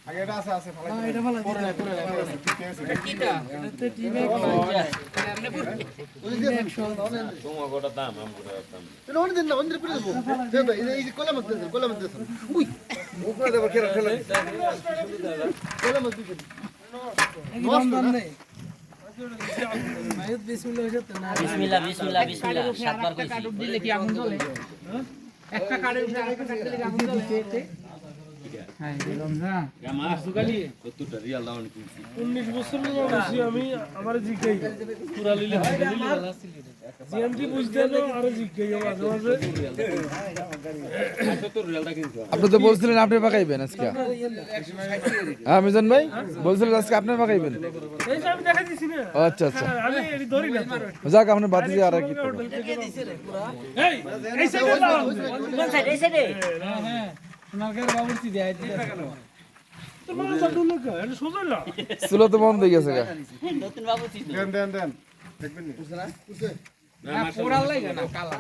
আগেটা আছে আছে ভালো এটা ভালো পরে না এটা কিটা এটা টিভি তোমার গোটা দাম আম গোটা দাম এটা ওন দিন না ওন দিন পুরো দেব এই কোলা মত উই উপরে দেব খেলা খেলা কোলা মত দিন একদম দাম নেই মাইত বিসমিল্লাহ হইছে না বিসমিল্লাহ বিসমিল্লাহ বিসমিল্লাহ সাতবার কইছি কাট দিলে কি আগুন জ্বলে একটা কাটের উপরে আরেকটা কাট দিলে কি আগুন জ্বলে হ্যাঁ দিলাম না মাছ দুগালি কতটা রিয়াল দাম কিনছি 19 বছর বয়সী আমি আমার জিগাই পুরা লিলে হয় লিলে ভালো ছিল জিএমটি বুঝতে না আর জিগাই মাঝে মাঝে কত রিয়ালটা কিনছো আপনি তো বলছিলেন আপনি পাকাইবেন আজকে হ্যাঁ মিজান ভাই বলছিলেন আজকে আপনি পাকাইবেন এই যে আমি দেখা দিছি না আচ্ছা আচ্ছা আমি এডি ধরি না যাক আপনি বাদ দিয়ে আর কি করবেন এই সাইডে দাও কোন সাইড এই সাইডে হ্যাঁ সোনারগাঁর বাবুর্চি দেয় তোর মনে সব ডুল লোক এটা সোজা না চুলো তো বন্ধ হয়ে গেছে গা নতুন বাবু ছিল দেন দেখবেন নি বুঝছ না না পোড়া লাগে না কালা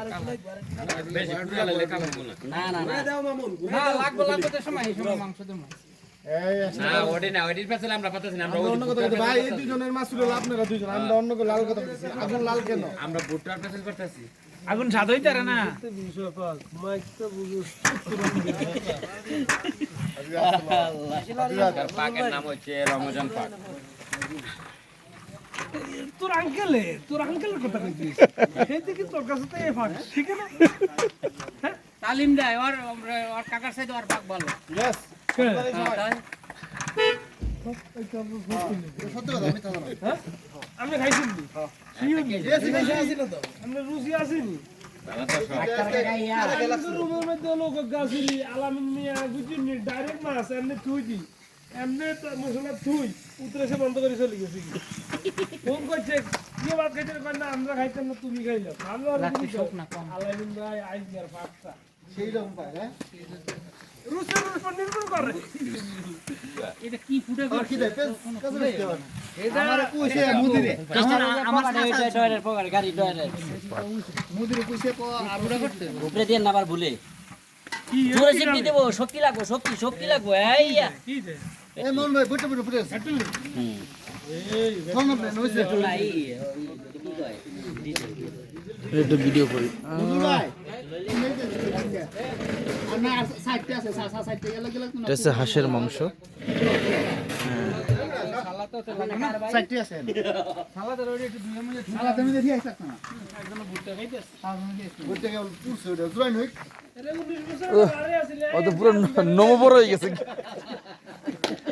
বেশি পোড়া লাগলে কালা না না না দাও মামুন না লাগবে তো সময় এই সময় মাংস দেব এই না ওডি পেছলে আমরা পাতাছি না আমরা অন্য কথা বলতে ভাই এই দুজনের মাছ ছিল আপনারা দুজন আমরা অন্য কো লাল কথা বলতেছি আগুন লাল কেন আমরা ভুট্টার পেছল করতেছি আগুন স্বাদ হইতারে না মাইক তো বুঝুস পাকের নাম হচ্ছে রমজান পাক তোর আঙ্কেলের কথা কইছিস সেই থেকে তোর কাছে তো এই ফাক ঠিক না তালিম দেয় ওর কাকার সাথে ওর পাক ভালো यस আমি খাইছি আমরা রুচি আসিনি রুমের মধ্যে লোক গাছিলি আলামিন মিয়া বুঝিনি ডাইরেক্ট মাছ এমনি থুই দি এমনি মশলা থুই উতরেছে বন্ধ করে চলে গেছে ফোন করছে কি ভাত খাইতে কয় না আমরা খাইতাম না তুমি খাইলাম ভালো আর আলামিন ভাই আইয়ার পাকটা সেই রকম পায় হ্যাঁ রুসের উপর নির্ভর করে এটা কি ফুটে করে কি দেয় এটা আমারে কইছে মুদিরে আমার এটা ডয়ারের পকার গাড়ি ডয়ারের মুদিরে কইছে কো আর ওটা করতে উপরে দিয়ে নাবার ভুলে কি পুরো সিটি দেব শক্তি লাগবে শক্তি লাগবে এইয়া কি দে এ মন ভাই বুঝতে বুঝতে কাটলি এই ফোন না নইছে নাই একটু ভিডিও করি বুঝু ভাই আর না সাইডে আছে সাইডে গেল এটা হচ্ছে হাঁসের মাংস সাইডে আছে সালাদের ওই একটু দুই মিনিট সালা তুমি দেখি আইছ না একজন ভুট্টা খাইতেছ বুঝতে গেল পুরো ওটা জয়েন হই এর 19 বছর আরে আসলে ও তো পুরো নমবর হয়ে গেছে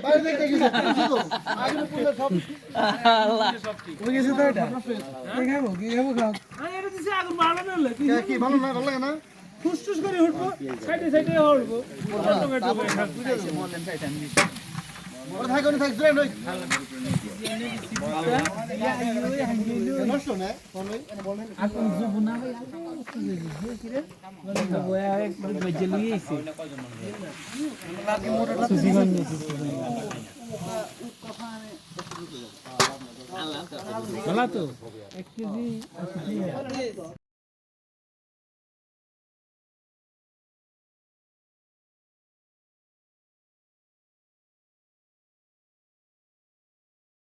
বাইরে দেখতে গেছে তো আগে পুরো সব আল্লাহ ওই গেছে তো এটা কি খাবো খাও আরে এটা দিছে আগুন ভালো না লাগে কি ভালো না ভালো লাগে না ফুসফুস করে উঠবো সাইডে উঠবো ওর থাক ওর থাক জয়েন হই নষ্ট না কোন বলেন এখন জুবনা ভাই কি রে বয়া একবার বেজে লিয়েছে সুজিগন নিয়েছে ভালো তো 1 কেজি